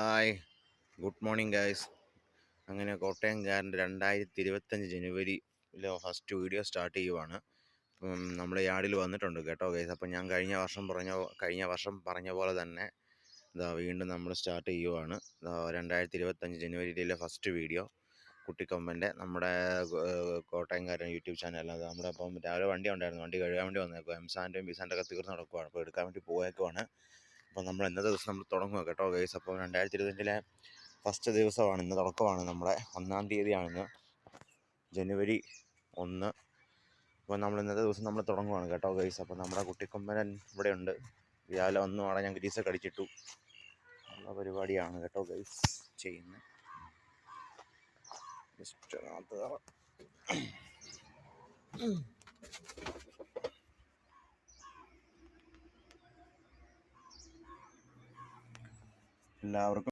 Hi, good morning guys. അങ്ങനെ കോട്ടയംകാരൻ്റെ 2025 ജനുവരിയിലെ first video start ചെയ്യുവാണ്. അപ്പം നമ്മുടെ യാർഡിൽ വന്നിട്ടുണ്ട് കേട്ടോ ഗൈസ്. അപ്പം ഞാൻ കഴിഞ്ഞ വർഷം പറഞ്ഞ പോലെ തന്നെ വീണ്ടും നമ്മൾ സ്റ്റാർട്ട് ചെയ്യുവാണ്. 2025 ജനുവരിയിലെ ഫസ്റ്റ് വീഡിയോ കുട്ടിക്കൊമ്പൻ്റെ നമ്മുടെ കോട്ടയംകാരൻ യൂട്യൂബ് ചാനലാണ്. നമ്മുടെ അപ്പം രാവിലെ വണ്ടി ഉണ്ടായിരുന്നു, വണ്ടി കഴുകാൻ വേണ്ടി വന്നേക്കും. എംസാൻ്റെയും ബിസാൻ്റെയൊക്കെ തീർന്ന് നടക്കുവാണ്, അപ്പോൾ എടുക്കാൻ വേണ്ടി പോയേക്കുവാണ്. അപ്പോൾ നമ്മൾ ഇന്നത്തെ ദിവസം നമ്മൾ തുടങ്ങുക കേട്ടോ ഗൈസ്. അപ്പോൾ 2025 ഫസ്റ്റ് ദിവസമാണ് ഇന്ന്, തുടക്കമാണ്. നമ്മുടെ 1-ാം തീയതിയാണിന്ന്, ജനുവരി 1. അപ്പോൾ നമ്മൾ ഇന്നത്തെ ദിവസം നമ്മൾ തുടങ്ങുവാണ് കേട്ടോ ഗൈസ്. അപ്പോൾ നമ്മുടെ കുട്ടിക്കൊമ്പൻ ഇവിടെ ഉണ്ട്. രാവിലെ വന്നു അവിടെ ഞാൻ ഗ്രീസൊക്കെ അടിച്ചിട്ടു. നല്ല പരിപാടിയാണ് കേട്ടോ ഗൈസ് ചെയ്യുന്നത്. എല്ലാവർക്കും